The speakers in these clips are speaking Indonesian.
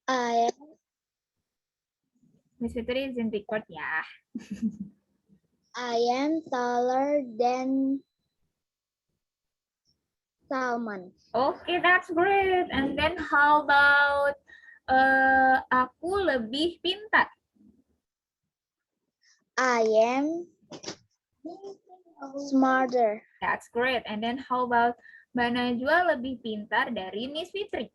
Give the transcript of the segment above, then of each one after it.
I Miss Fitri izin record ya. am taller than Salman. Okay, that's great. And then how about aku lebih pintar? I am smarter. That's great. And then how about Mbak Najwa lebih pintar dari Miss Fitri?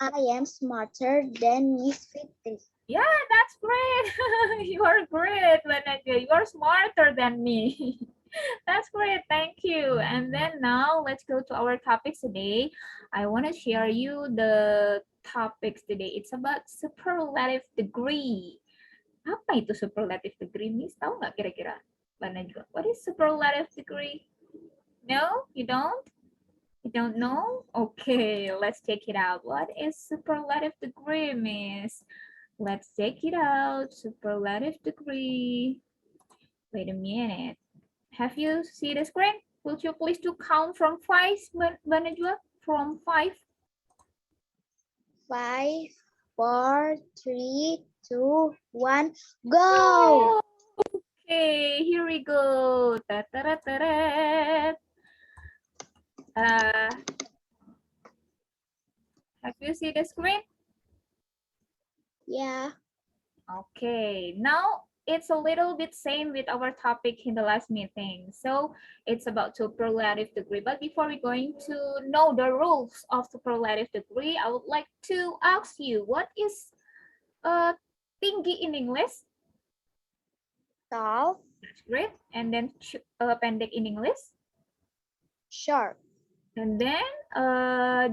I am smarter than Miss Fitri. Yeah, that's great. You are great, Mbak Najwa. You are smarter than me. That's great. Thank you. And then now let's go to our topics today. I want to share you the topics today. It's about superlative degree. Apa itu superlative degree, Miss? Tahu nggak kira-kira? Mbak Najwa, what is superlative degree? No, you don't? You don't know? Okay, let's check it out. What is superlative degree, Miss? Let's check it out. Superlative degree. Wait a minute. Have you seen the screen? Would you please to count from 5, Mbak Najwa? From 5. 5, 4, 3, 2, 1, go! Okay, here we go. Ta-ta-ra-ta-ra. Have you seen the screen? Yeah. Okay, now it's a little bit same with our topic in the last meeting. So it's about superlative degree. But before we're going to know the rules of superlative degree, I would like to ask you, what is tinggi in English? Tall. That's great. And then pendek in English? Short. And then,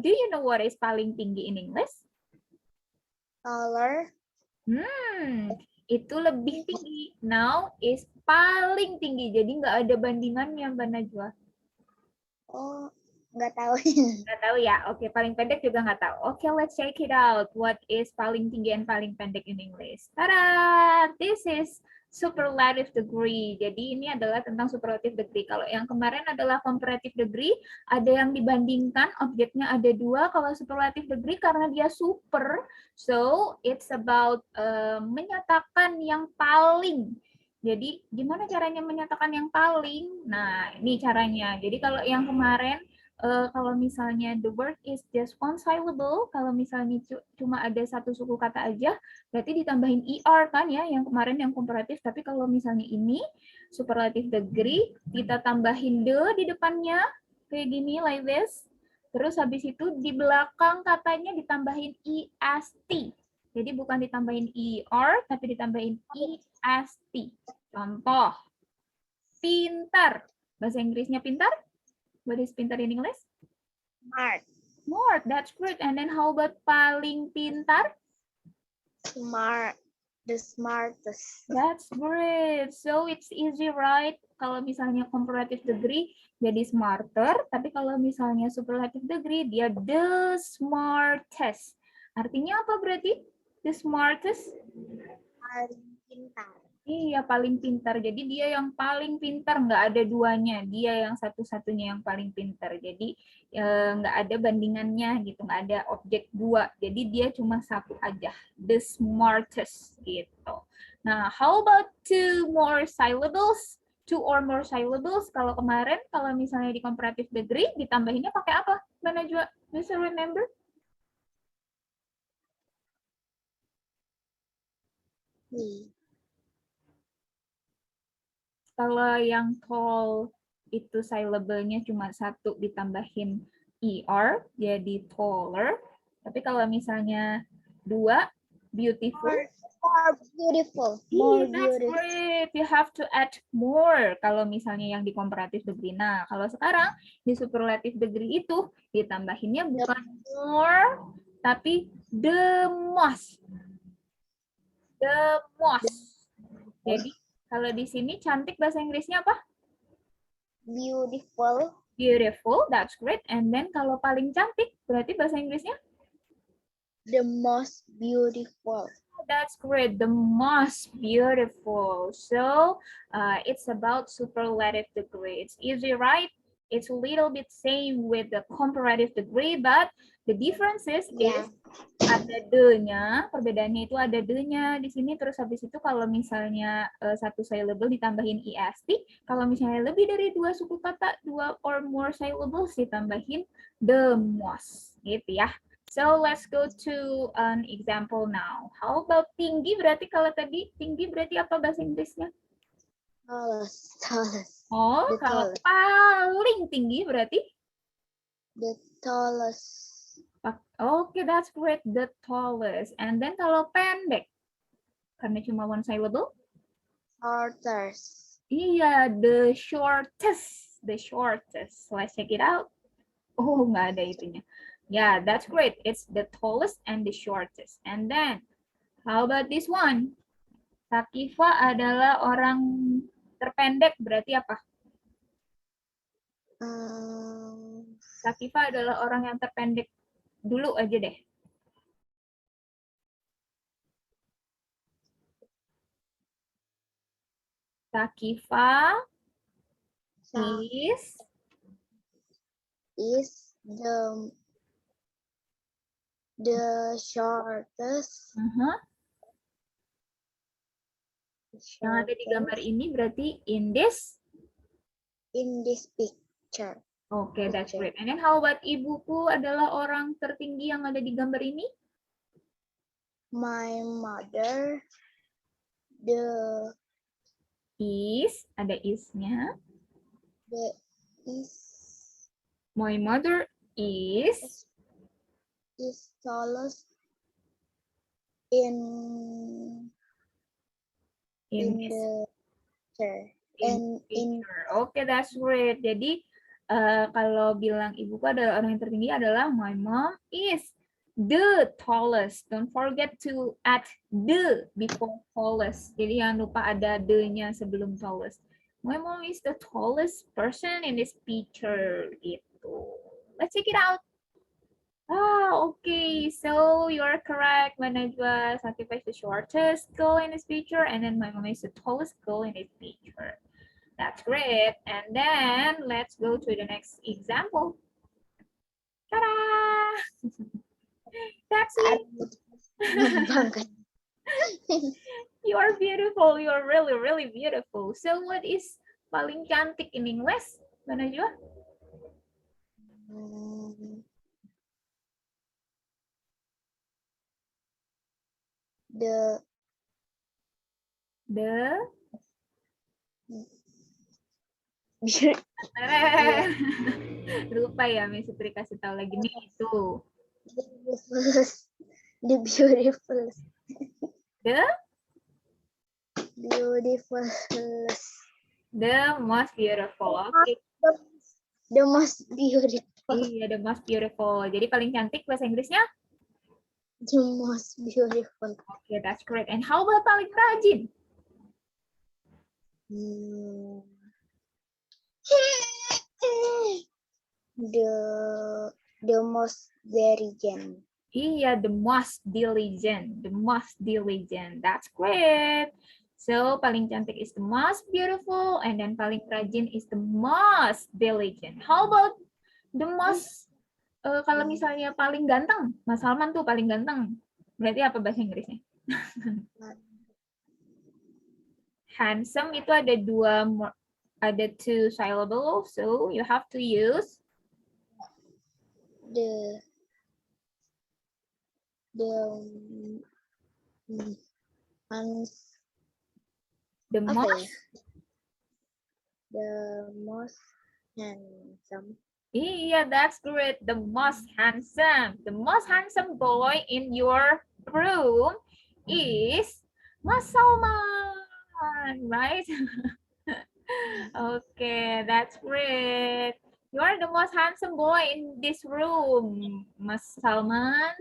do you know what is paling tinggi in English? Taller. Itu lebih tinggi. Now is paling tinggi. Jadi nggak ada bandingannya, Mbak Najwa. Oh, nggak tahu. Nggak tahu ya. Oke, paling pendek juga nggak tahu. Oke, let's check it out. What is paling tinggi dan paling pendek in English? Tada! This is superlative degree. Jadi ini adalah tentang superlative degree. Kalau yang kemarin adalah comparative degree, ada yang dibandingkan, objeknya ada 2. Kalau superlative degree karena dia super, so it's about menyatakan yang paling. Jadi gimana caranya menyatakan yang paling? Nah, ini caranya. Jadi kalau yang kemarin, kalau misalnya the word is just one syllable, kalau misalnya cuma ada satu suku kata aja, berarti ditambahin er kan ya, yang kemarin yang komparatif. Tapi kalau misalnya ini superlative degree, kita tambahin the di depannya, kayak gini, like this. Terus habis itu di belakang katanya ditambahin est. Jadi bukan ditambahin er, tapi ditambahin est. Contoh, pintar. Bahasa Inggrisnya pintar? What is pintar in English? Smart. Smart, that's great. And then how about paling pintar? Smart. The smartest. That's great. So it's easy, right? Kalau misalnya comparative degree jadi smarter, tapi kalau misalnya superlative degree dia the smartest. Artinya apa berarti? The smartest? Paling pintar. Iya, paling pintar. Jadi dia yang paling pintar, nggak ada duanya. Dia yang satu-satunya yang paling pintar. Jadi nggak ada bandingannya gitu, nggak ada objek 2. Jadi dia cuma satu aja, the smartest gitu. Nah, how about 2 more syllables? 2 or more syllables. Kalau kemarin, kalau misalnya di comparative degree, ditambahinnya pakai apa? Mbak Najwa, bisa remember? Kalau yang tall itu syllable-nya cuma 1 ditambahin er, jadi taller. Tapi kalau misalnya 2, beautiful. More beautiful. More That's beautiful. great. You have to add more kalau misalnya yang di comparative degree. Nah, kalau sekarang di superlative degree itu ditambahinnya bukan more, tapi the most. The most. Jadi kalau di sini cantik bahasa Inggrisnya apa? Beautiful. Beautiful, that's great. And then kalau paling cantik, berarti bahasa Inggrisnya? The most beautiful. That's great, the most beautiful. So, it's about superlative degree. It's easy, right? It's a little bit same with the comparative degree, but the difference is ada the-nya, perbedaannya itu ada the-nya di sini, terus habis itu kalau misalnya satu syllable ditambahin est, kalau misalnya lebih dari dua suku kata, dua or more syllables ditambahin the most, gitu ya. So let's go to an example now. How about tinggi? Berarti kalau tadi tinggi berarti apa bahasa Inggrisnya? Tallest. Oh, The kalau tallest. paling tinggi berarti? The tallest. Okay, that's great. The tallest. And then kalau pendek, karena cuma one syllable? Shortest. Iya, the shortest. The shortest. Let's check it out. Oh, nggak ada itunya. Yeah, that's great. It's the tallest and the shortest. And then, how about this one? Sakifa adalah orang terpendek, berarti apa? Sakifa adalah orang yang terpendek. Dulu aja deh. Sakifa is the shortest. Yang ada di gambar ini berarti in this picture. Okay, that's great. And then how about ibuku adalah orang tertinggi yang ada di gambar ini? My mother ada is-nya. Is My mother is tallest in the picture. Okay, that's great. Jadi kalau bilang ibuku adalah orang yang tertinggi adalah my mom is the tallest. Don't forget to add the before tallest. Jadi jangan lupa ada the-nya sebelum tallest. My mom is the tallest person in this picture. Gitu. Let's check it out. Okay. So you're correct, Manajwa. Sakifa is the shortest girl in this picture, and then my mom is the tallest girl in this picture. That's great. And then let's go to the next example. Ta-da! That's it. You are beautiful. You are really, really beautiful. So what is paling cantik in English, Manajwa? Lupa ya, Miss Sutri kasih tahu lagi nih itu. The beautiful. The most beautiful. Okay. The most beautiful. Iya, the most beautiful. Jadi paling cantik bahasa Inggrisnya? The most beautiful. Okay, that's great. And how about paling rajin? The most diligent. Iya, the most diligent. The most diligent. That's great. So, paling cantik is the most beautiful, and then paling rajin is the most diligent. How about the most, kalau misalnya paling ganteng, Mas Salman tuh paling ganteng. Berarti apa bahasa Inggrisnya? Handsome itu ada two syllables, so you have to use the most handsome. Yeah, that's great. The most handsome. The most handsome boy in your room is Mas Salman, right? Okay, that's great. You are the most handsome boy in this room, Mas Salman.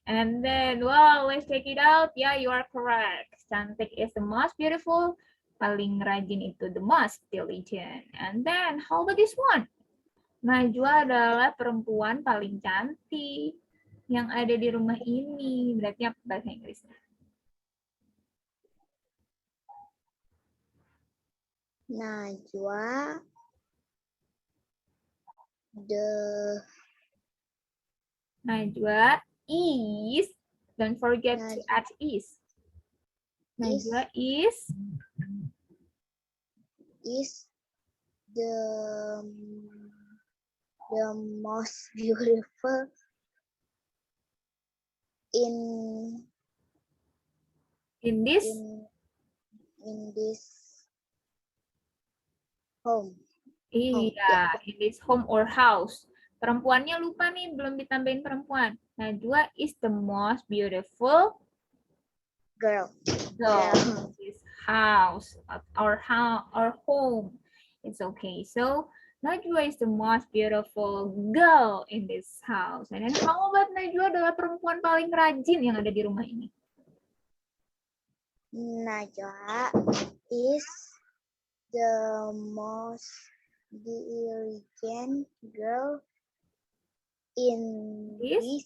And then, wow, let's check it out. Yeah, you are correct. Cantik is the most beautiful. Paling rajin itu the most diligent. And then, how about this one? Najwa adalah perempuan paling cantik yang ada di rumah ini. Berarti apa bahasa Inggrisnya? Najwa is. Don't forget to add is. Najwa is the most beautiful in this in this home. Iya, in this home or house. Perempuannya lupa nih, belum ditambahin perempuan. Najwa is the most beautiful Girl. girl in this house or home. It's okay. So Najwa is the most beautiful girl in this house. And then how about Najwa adalah perempuan paling rajin yang ada di rumah ini? Najwa is the most diligent girl in this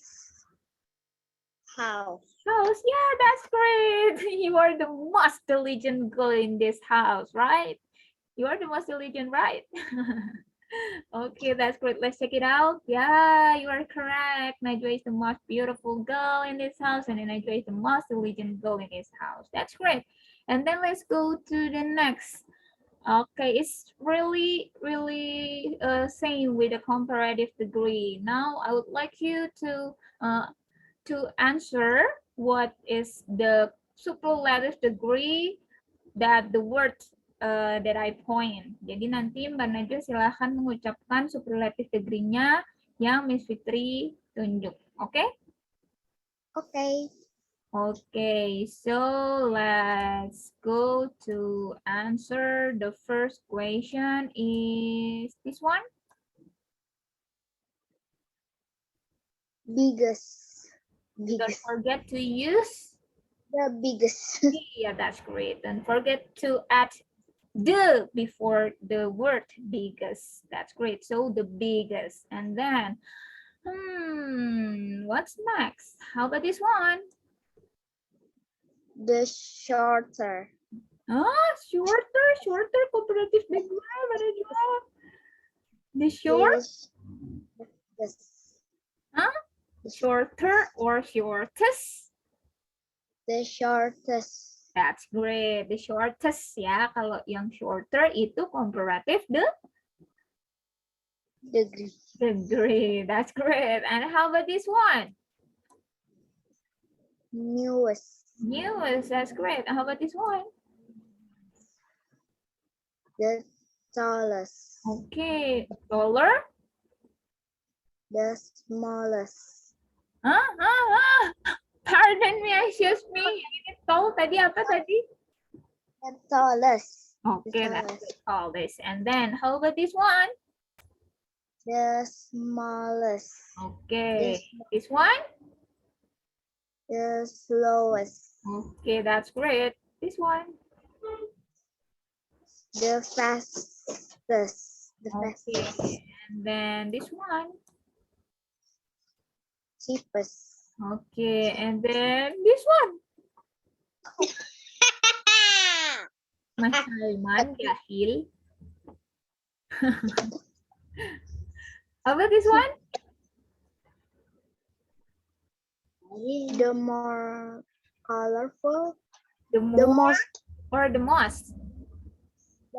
house. Yeah, that's great. You are the most diligent girl in this house, right? You are the most diligent, right? Okay, that's great. Let's check it out. Yeah, you are correct. Najwa is the most beautiful girl in this house, and then Najwa is the most diligent girl in this house. That's great. And then let's go to the next. Okay, it's really same with a comparative degree. Now I would like you to answer what is the superlative degree that the word that I point. Jadi nanti Mbak Najwa silahkan mengucapkan superlative degree-nya yang Miss Fitri tunjuk. Oke? Okay. Okay, so let's go to answer the first question is this one. Biggest. Don't forget to use the biggest. Yeah, that's great. Don't forget to add the before the word biggest. That's great. So the biggest. And then, what's next? How about this one? The shorter. Shorter comparative degree. The short? Yes. Huh? Shorter or shortest? The shortest. That's great. The shortest ya. Kalau yang shorter itu comparative degree. Degree. That's great. And how about this one? Newest. Newest. That's great. And how about this one? The tallest. Okay. Taller? The smallest. Pardon me, excuse me. Yang ini tall tadi apa tadi? The tallest. Okay, that's the tallest. And then, how about this one? The smallest. Okay. This one? The slowest. Okay, that's great. This one? The fastest. The fastest. And then this one? Cheapest. Okay, and then this one? Mas Salman, jahil. How about this one? The more colorful. The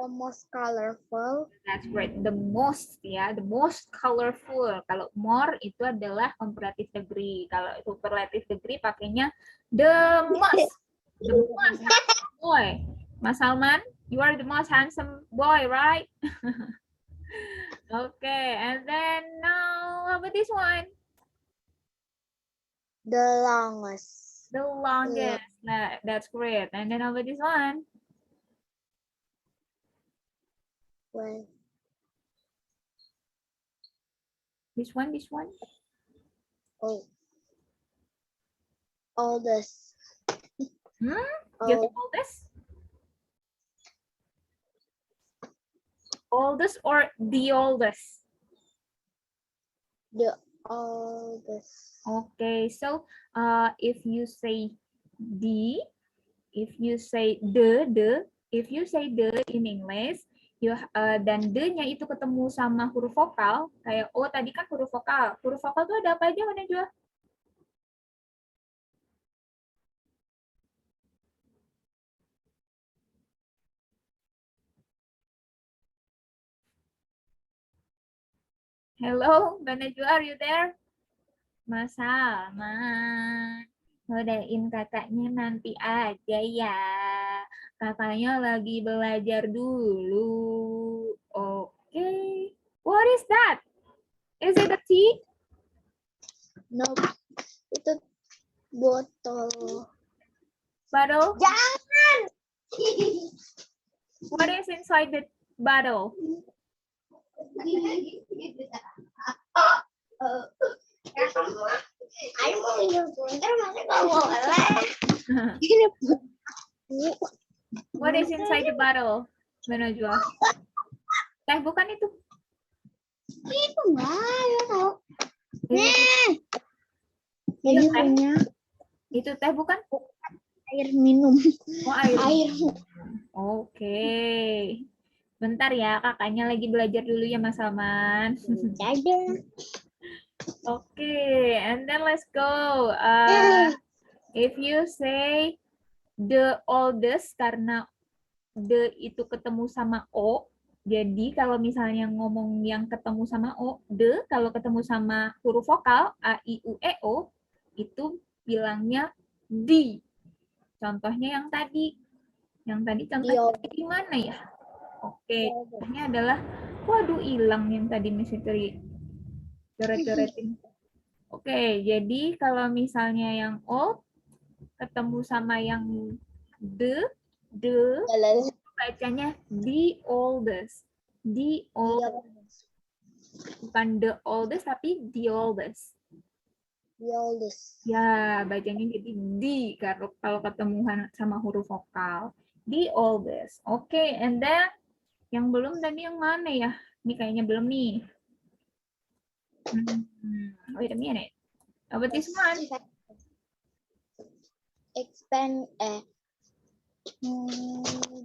most colorful. That's right. The most ya, the most colorful. Kalau more itu adalah comparative degree. Kalau superlative degree pakainya the most. The most handsome boy. Mas Salman, you are the most handsome boy, right? Okay, and then now how about this one? The longest. The longest. That's great. And then how about this one? Well, this one. Oh. Oldest. Just oldest? Oldest or the oldest? The oldest. Okay, so if you say the, if you say the, if you say the in English, you, dan the-nya itu ketemu sama huruf vokal, kayak oh tadi kan huruf vokal. Huruf vokal tuh ada apa aja, Najwa? Hello, Mbak Najwa, are you there? Mas Salman, ngodain kakaknya nanti aja ya. Kakaknya lagi belajar dulu. Oke. What is that? Is it a tea? Nope. Itu botol. Bottle? Jangan. What is inside the bottle? Ayo mau minum sebentar, masa nggak boleh? Ini What is inside the bottle? Mbak Najwa? Teh bukan itu? itu nggak ya tau. Itu Jadi teh? punya Itu teh bukan? air minum. Oh, air. Air. Oke. Bentar ya, kakaknya lagi belajar dulu ya, Mas Salman. Aja. Oke, and then let's go. If you say the oldest, karena the itu ketemu sama O, jadi kalau misalnya ngomong yang ketemu sama O, the, kalau ketemu sama huruf vokal, A, I, U, E, O, itu bilangnya di. Contohnya yang tadi. Yang tadi contohnya di mana ya? Oke, contohnya adalah, waduh hilang yang tadi Miss Fitri coret-coretin. Oke, jadi kalau misalnya yang O ketemu sama yang the bacanya the oldest. The oldest. Bukan the oldest, tapi the oldest. The oldest. Ya, bacanya jadi di kalau ketemu sama huruf vokal. The oldest. Oke, and then yang belum tadi yang mana ya? Ini kayaknya belum nih. Wait a minute. How about this one?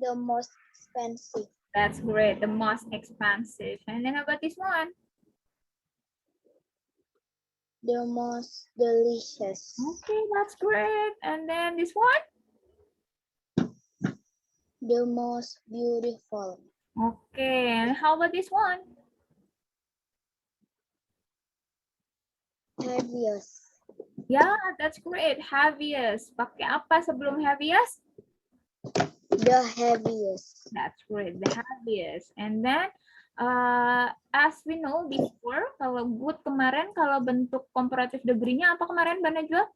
The most expensive. That's great. The most expensive. And then how about this one? The most delicious. Okay, that's great. And then this one? The most beautiful. Okay, and how about this one? Heaviest. Yeah, that's great. Heaviest. Pakai apa sebelum heaviest? The heaviest. That's great. The heaviest. And then, as we know before, kalau good kemarin, kalau bentuk comparative degree-nya apa kemarin, Mbak Najwa?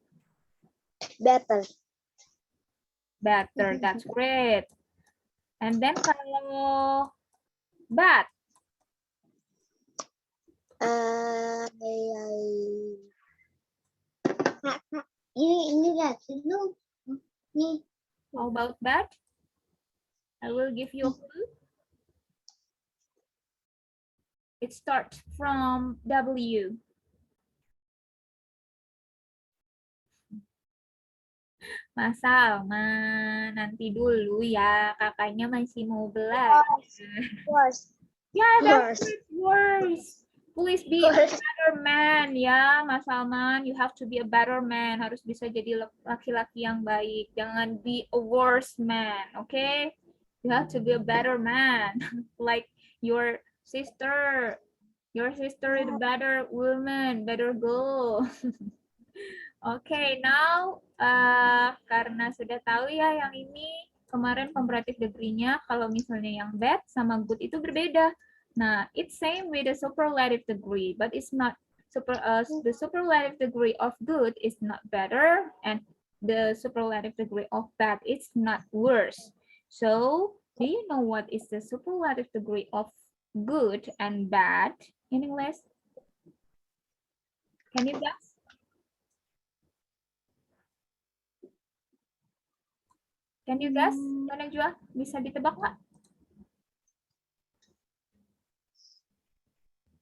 Better. Better. That's great. And then kalau bad. Ini lihat itu. Nih. How about bad? I will give you a clue. It starts from W. Mas Salman, nanti dulu ya, kakaknya masih mau belajar. Worse. Yeah, that's worse. Please be a better man ya, Mas Salman. You have to be a better man. Harus bisa jadi laki-laki yang baik. Jangan be a worse man, okay? You have to be a better man, like your sister. Your sister is a better woman, better girl. Okay, now karena sudah tahu ya yang ini kemarin comparative degree-nya, kalau misalnya yang bad sama good itu berbeda. Nah, it's same with the superlative degree, but it's not the superlative degree of good is not better, and the superlative degree of bad is not worse. So, do you know what is the superlative degree of good and bad in English? Can you guess? Can you guess? Mbak Najwa, bisa ditebak nggak?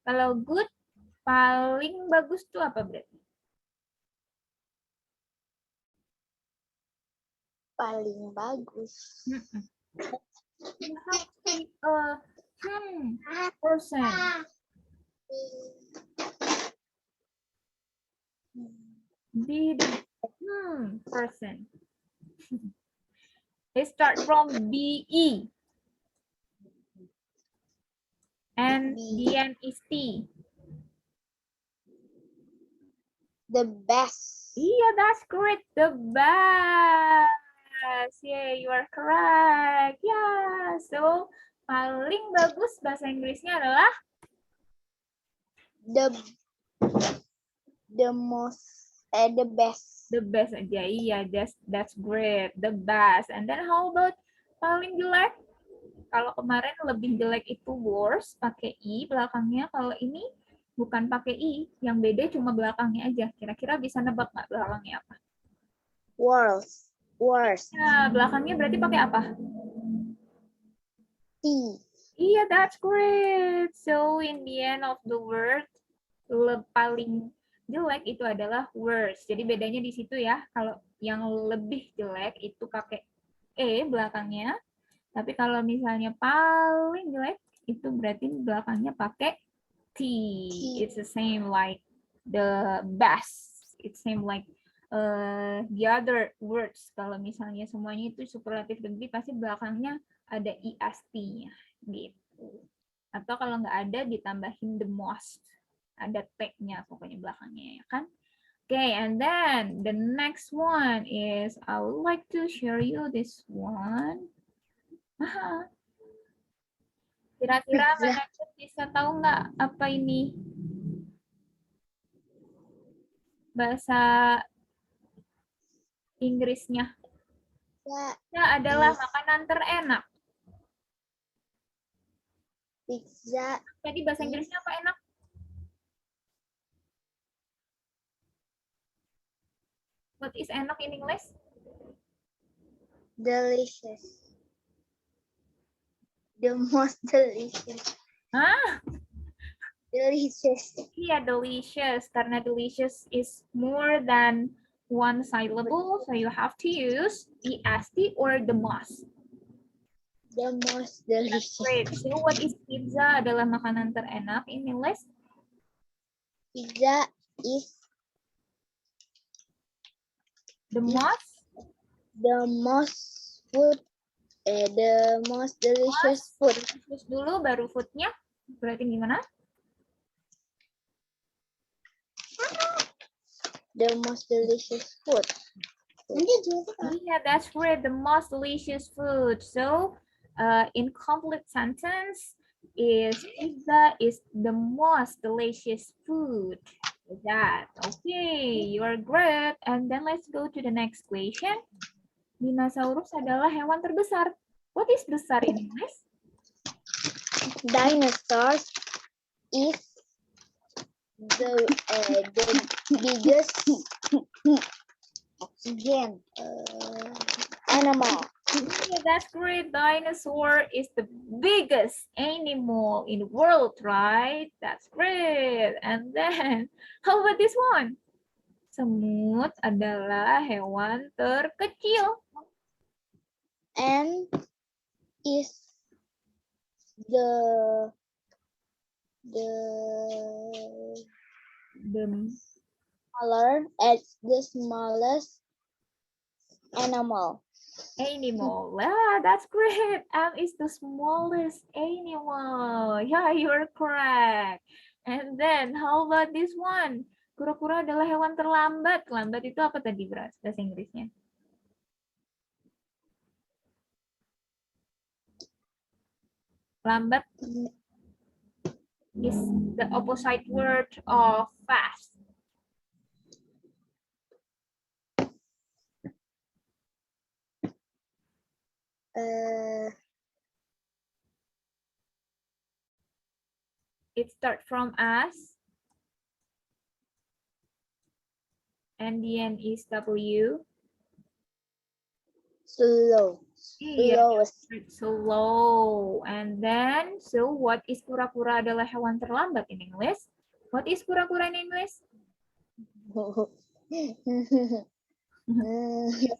Kalau good, paling bagus tuh apa berarti? Paling bagus. You have to be a person. Be the person. It start from BE. And the end is T. The best. Iya, that's great. The best. Yeah, you are correct. Yeah. So, paling bagus bahasa Inggrisnya adalah The most. The best. the best aja. Iya, that's great. The best. And then how about paling jelek? Kalau kemarin lebih jelek itu worst, pakai i belakangnya. Kalau ini bukan pakai i, yang beda cuma belakangnya aja. Kira-kira bisa nebak nggak belakangnya apa? Worst. Worst. Ya, belakangnya berarti pakai apa? T. Iya, that's great. So, in the end of the word, paling jelek itu adalah worst. Jadi bedanya di situ ya. Kalau yang lebih jelek itu pakai e belakangnya. Tapi kalau misalnya paling jelek itu berarti belakangnya pakai t. It's the same like the best. It's same like the other words. Kalau misalnya semuanya itu superlatif degree pasti belakangnya ada ist-nya gitu. Atau kalau nggak ada ditambahin the most. Ada tag-nya pokoknya belakangnya ya kan. Okay, and then the next one is I would like to share you this one. Kira-kira manajer bisa tahu nggak apa ini bahasa Inggrisnya? Pizza adalah makanan terenak. Pizza. Jadi bahasa Inggrisnya apa enak? What is enak in English? Delicious. The most delicious. Hah? Delicious. Iya, delicious. Karena delicious is more than one syllable, so you have to use est or the most. The most delicious. Great. So what is pizza adalah makanan terenak in English? Pizza is The most? The most food. The most delicious food. Terus dulu baru foodnya. Berarti gimana? The most delicious food. Yeah, that's great. The most delicious food. So, in complete sentence, is pizza is the most delicious food. That okay, you are great. And then let's go to the next question. Dinosaurus adalah hewan terbesar. What is besar in English? Dinosaurs is the biggest animal. Yeah, that's great. Dinosaur is the biggest animal in the world, right? That's great. And then, how about this one? Semut adalah hewan terkecil. And is the smallest animal. Animal. Ah, that's great. Is the smallest animal. Yeah, you're correct. And then, how about this one? Kura-kura adalah hewan terlambat. Lambat itu apa tadi, bahasa Inggrisnya? Lambat is the opposite word of fast. It starts from S. And the end is W. Slow. Iya, slow. And then, so what is kura-kura adalah hewan terlambat in English? What is kura-kura in English?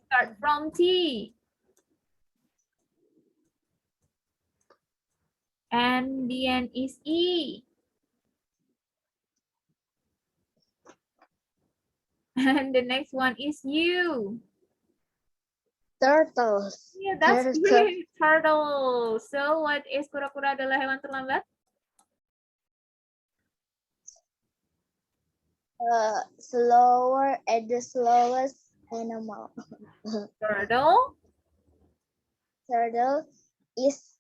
Start from T. And the end is E. And the next one is U. Turtles. Yeah, that's great. Turtle. So what is kura-kura adalah hewan terlambat? Slower and the slowest animal. Turtle. Turtle is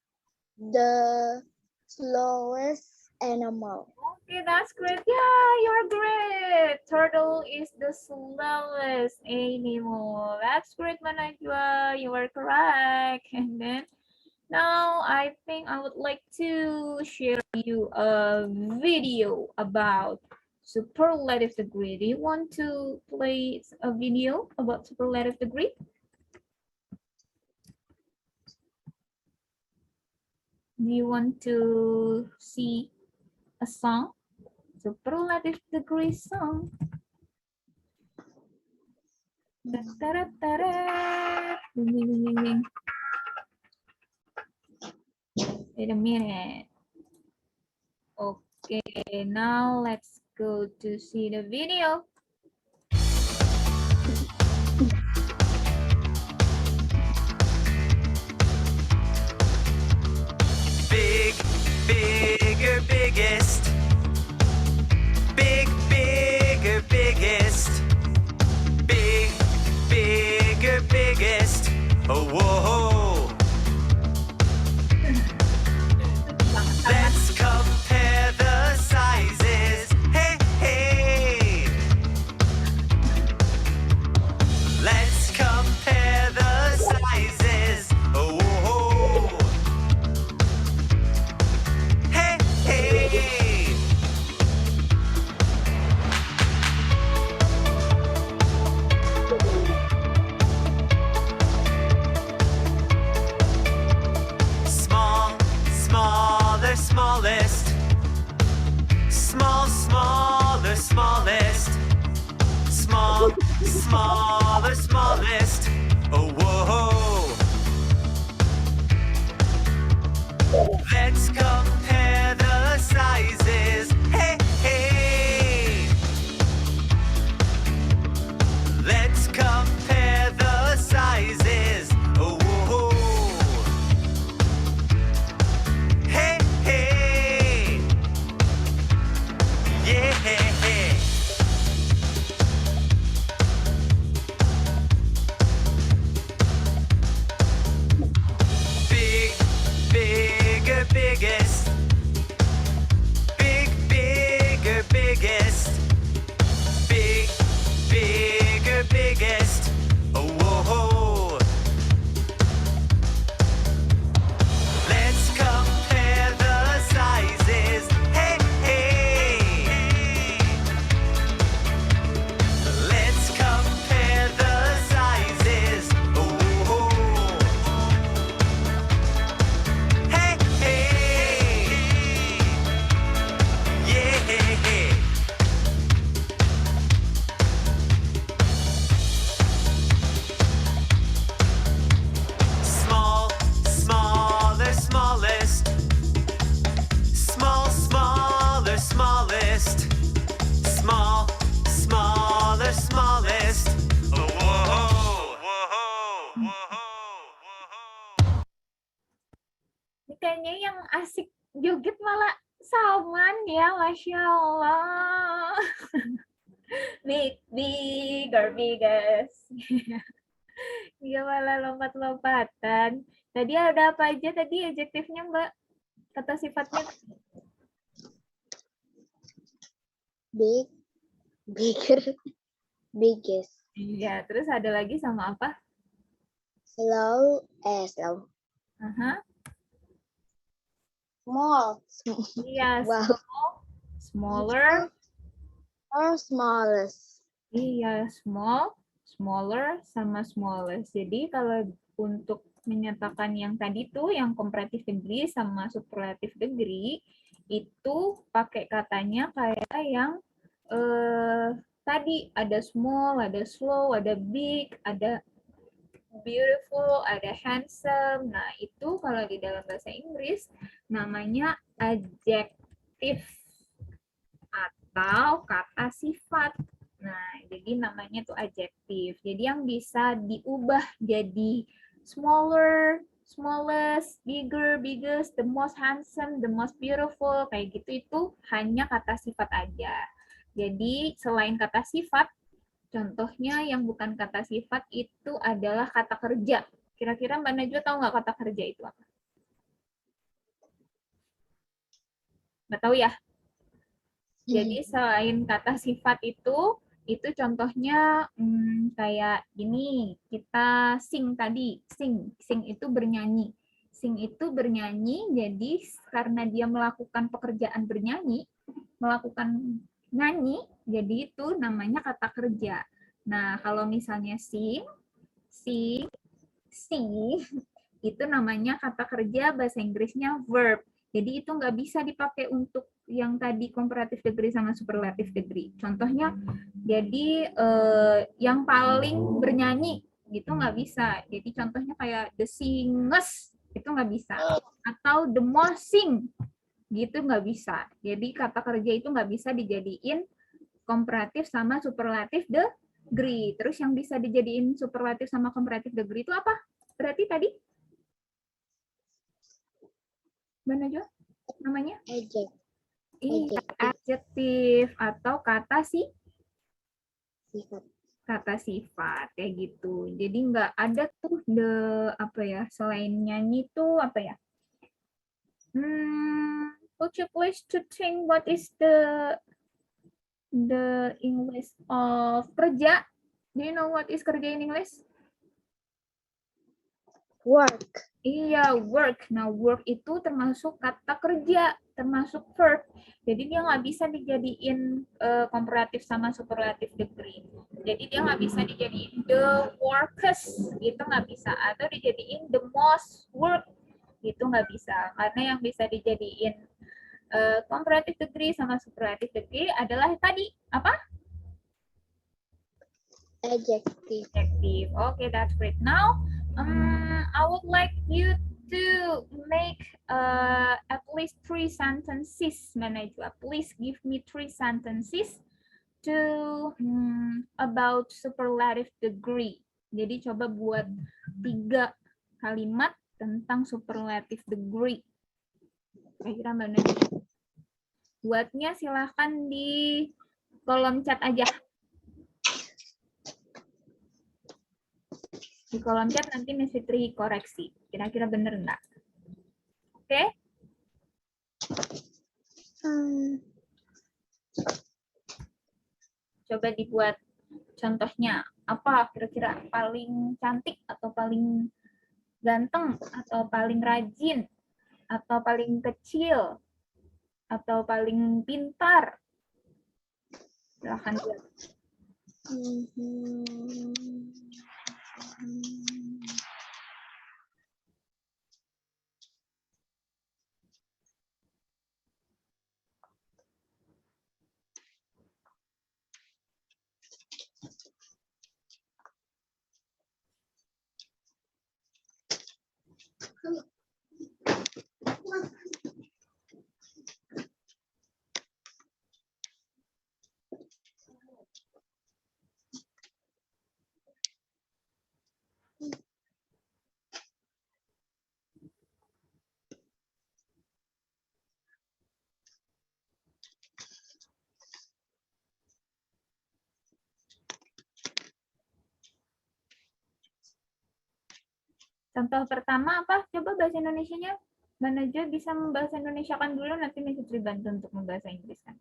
the slowest animal. Okay, that's great. Yeah, you're great. Turtle is the slowest animal. That's great, Manajwa. You are correct. And then now I think I would like to share you a video about superlative degree. Do you want to play a video about superlative degree? Do you want to see a song? Superlative degree song. Ta-da-da-da. Ding, ding, ding, ding, ding. Wait a minute. Okay, now let's go to see the video. Big, bigger, biggest. Big, bigger, biggest. Big, bigger, biggest. Oh, whoa. Let's compare the sizes. Hey, hey. Let's compare the sizes. Oh, whoa. Hey, hey. Small, smaller, smallest. Small, smaller, smallest. Small, smaller, smallest. Oh, whoa. Let's compare the sizes. Hey, hey. Let's compare the sizes. Oh, whoa. Hey, hey. Yeah. Big, bigger, biggest. Big, bigger, biggest. Big, bigger, biggest. Oh, whoa. Let's compare the sizes. Hey, hey. Let's compare the sizes. Oh, hey, hey. Yeah. Small, smaller, smallest. Small, smaller, smallest. Small, smaller, smallest. Oh, whoa. Whoa. Whoa. Ini kayaknya yang asik joget malah Salman ya, Masya Allah. Big, bigger, biggest. Dia malah lompat-lompatan. Tadi ada apa aja tadi adjektifnya, Mbak? Kata sifatnya. Big, bigger, biggest. Iya, terus ada lagi sama apa? Slow. Aha. Small. Iya, Wow. smaller. Or smallest. Iya, small, smaller, sama smallest. Jadi kalau untuk menyatakan yang tadi tuh, yang comparative degree sama superlative degree, itu pakai katanya kayak yang tadi ada small, ada slow, ada big, ada beautiful, ada handsome. Nah, itu kalau di dalam bahasa Inggris namanya adjective atau kata sifat. Nah, jadi namanya tuh adjektif. Jadi yang bisa diubah jadi smaller, smallest, bigger, biggest, the most handsome, the most beautiful, kayak gitu itu hanya kata sifat aja. Jadi selain kata sifat, contohnya yang bukan kata sifat itu adalah kata kerja. Kira-kira Mbak Najwa tahu nggak kata kerja itu apa? Nggak tahu ya? Jadi selain kata sifat itu contohnya kayak gini, kita sing tadi, sing itu bernyanyi. Sing itu bernyanyi, jadi karena dia melakukan pekerjaan bernyanyi, melakukan nyanyi, jadi itu namanya kata kerja. Nah, kalau misalnya sing, itu namanya kata kerja, bahasa Inggrisnya verb. Jadi itu nggak bisa dipakai untuk yang tadi comparative degree sama superlative degree. Contohnya, jadi yang paling bernyanyi gitu nggak bisa. Jadi contohnya kayak the singers itu nggak bisa. Atau the most sing gitu nggak bisa. Jadi kata kerja itu nggak bisa dijadiin komparatif sama superlative degree. Terus yang bisa dijadiin superlatif sama comparative degree itu apa? Berarti tadi Mbak Najwa namanya? Iya, adjektif atau kata kata sifat kayak gitu. Jadi nggak ada tuh selain nyanyi tuh apa ya? Would you please to think what is the English of kerja? Do you know what is kerja in English? Work. Iya, work. Nah, work itu termasuk kata kerja, termasuk verb. Jadi dia nggak bisa dijadiin komparatif sama superlative degree. Jadi dia nggak bisa dijadiin the workers, gitu nggak bisa. Atau dijadiin the most work, gitu nggak bisa. Karena yang bisa dijadiin comparative degree sama superlative degree adalah tadi, apa? Adjective. Adjective. Okay, that's great. Now, I would like you to make at least 3 sentences, Manajwa. Please give me 3 sentences to about superlative degree. Jadi coba buat 3 kalimat tentang superlative degree. Kira-kira Mbak Najwa. Buatnya silahkan di kolom chat aja. Di kolom chat nanti Miss Fitri koreksi. Kira-kira bener nggak? Oke? Coba dibuat contohnya. Apa kira-kira paling cantik atau paling ganteng atau paling rajin atau paling kecil atau paling pintar? Silahkan buat. Contoh pertama apa? Coba bahasa Indonesianya. Mbak Najwa bisa membahasa Indonesiakan dulu, nanti Miss Fitri bantu untuk membahasa Inggris kan.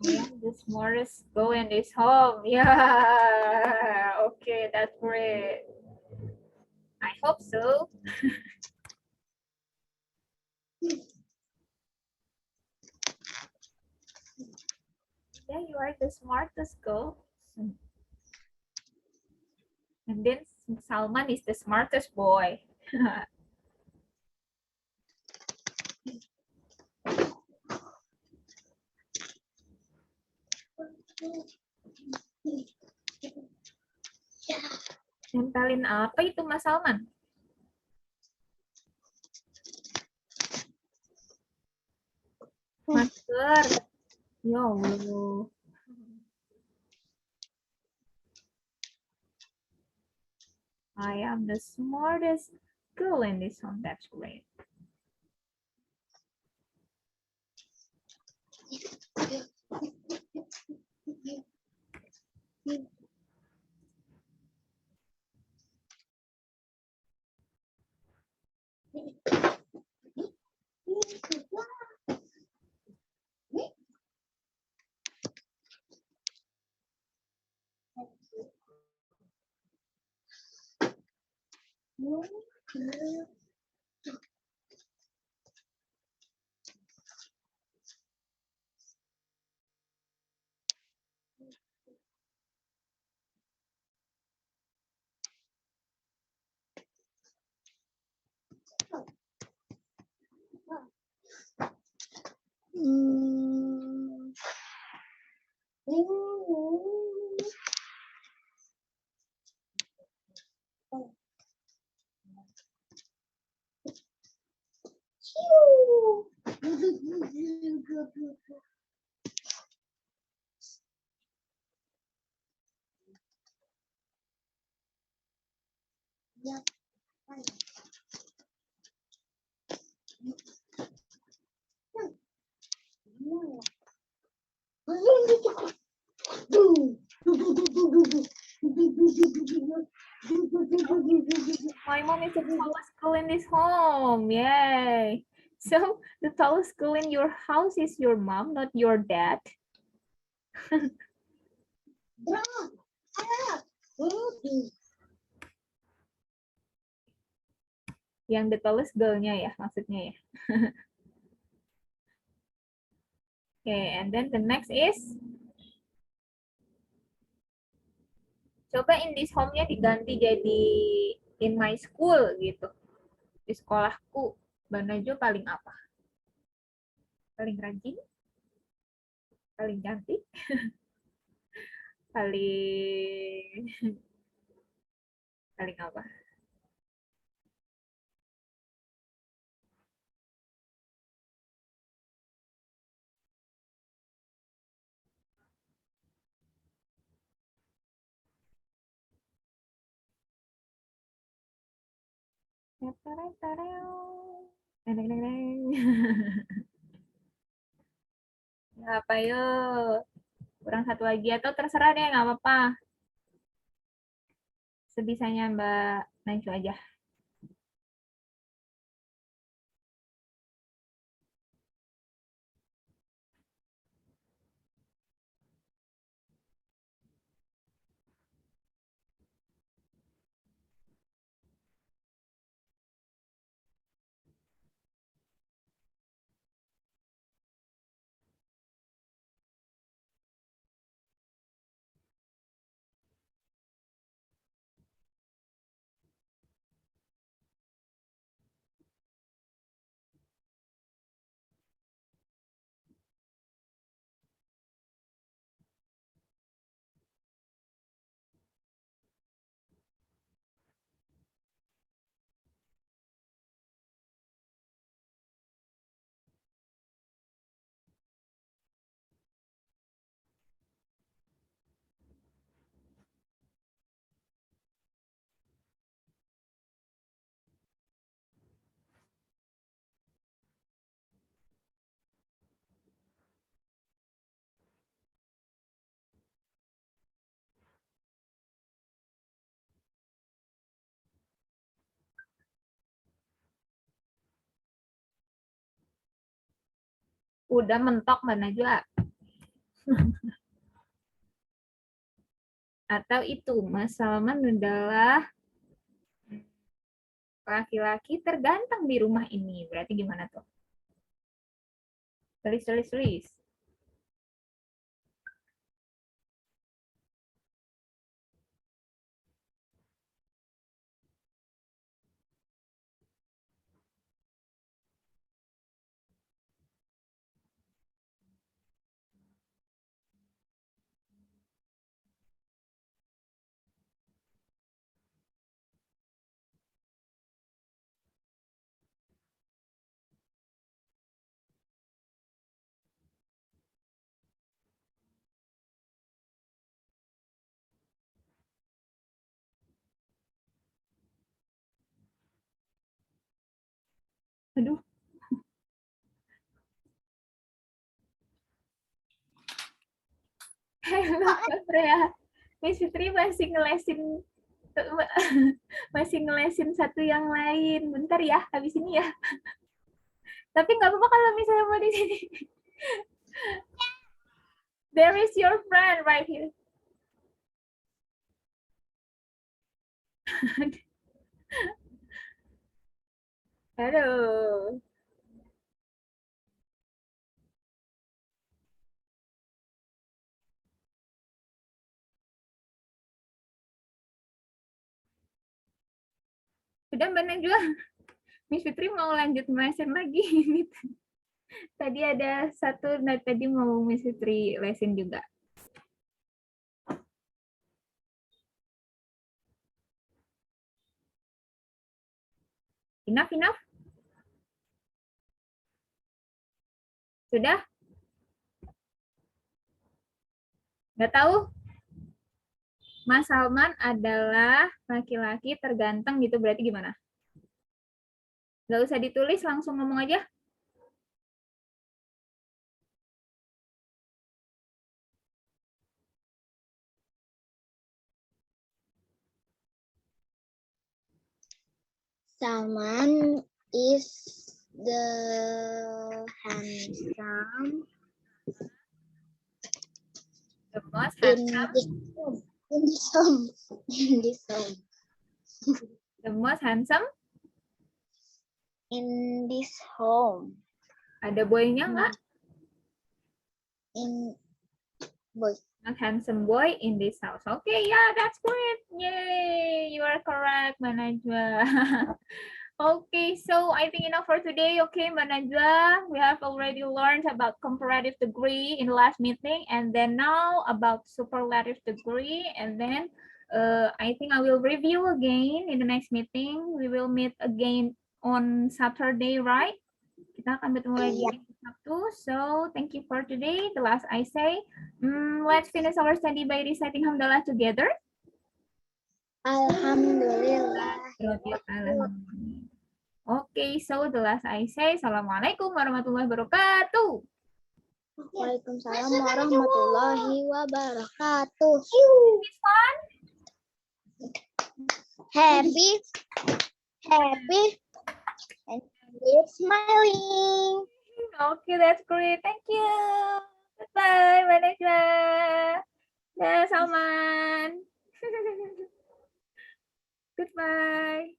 Yeah, the smallest go in this home. Yeah, okay, that's great. hope so. Yeah, you are the smartest girl. And then Salman is the smartest boy. Nempelin apa itu Mas Salman? Masker. Ya Allah. I am the smartest girl in this home. That's great. My mom is the tallest girl in this home. Yay. So the tallest girl in your house is your mom, not your dad. Yang the tallest girl-nya ya maksudnya ya. Okay, and then the next is coba in this home-nya diganti jadi in my school gitu. Di sekolahku, Mbak Najwa paling apa? Paling rajin? Paling cantik? Paling paling apa? Apa yuk? Kurang satu lagi atau terserah deh, nggak apa-apa. Sebisanya Mbak Najwa aja. Udah mentok Mbak Najwa. Atau itu Mas Salman adalah laki-laki terganteng di rumah ini. Berarti gimana tuh? Tulis. Aduh. Halo, Kak Freya. Miss Fitri masih ngelesin satu yang lain. Bentar ya, habis ini ya. Tapi nggak apa-apa kalau misalnya mau di sini. There is your friend right here. Halo. Sudah Mbak Najwa. Miss Fitri mau lanjut lesin lagi. Tadi ada satu, tadi mau Miss Fitri lesin juga. Enough? Sudah? Nggak tahu? Mas Salman adalah laki-laki terganteng gitu, berarti gimana? Nggak usah ditulis, langsung ngomong aja. Salman is the handsome The most in handsome. in this home. The most handsome. In this home. Ada boy-nya nggak? In boy. Most handsome boy in this house. Okay, yeah, that's great. Yay, you are correct, Mbak Najwa. Okay, so I think enough for today. Okay, Mbak Najwa, we have already learned about comparative degree in the last meeting, and then now about superlative degree, and then I think I will review again in the next meeting. We will meet again on Saturday, right? Kita akan bertemu lagi di Sabtu. So, thank you for today. The last I say, let's finish our study by reciting Hamdalah together. Alhamdulillah. Okay, so the last I say, Assalamualaikum warahmatullahi wabarakatuh. Waalaikumsalam warahmatullahi wabarakatuh. It's fun. Happy, and keep smiling. Okay, that's great. Thank you. Goodbye, Mbak Najwa. Dah, Salman. Goodbye.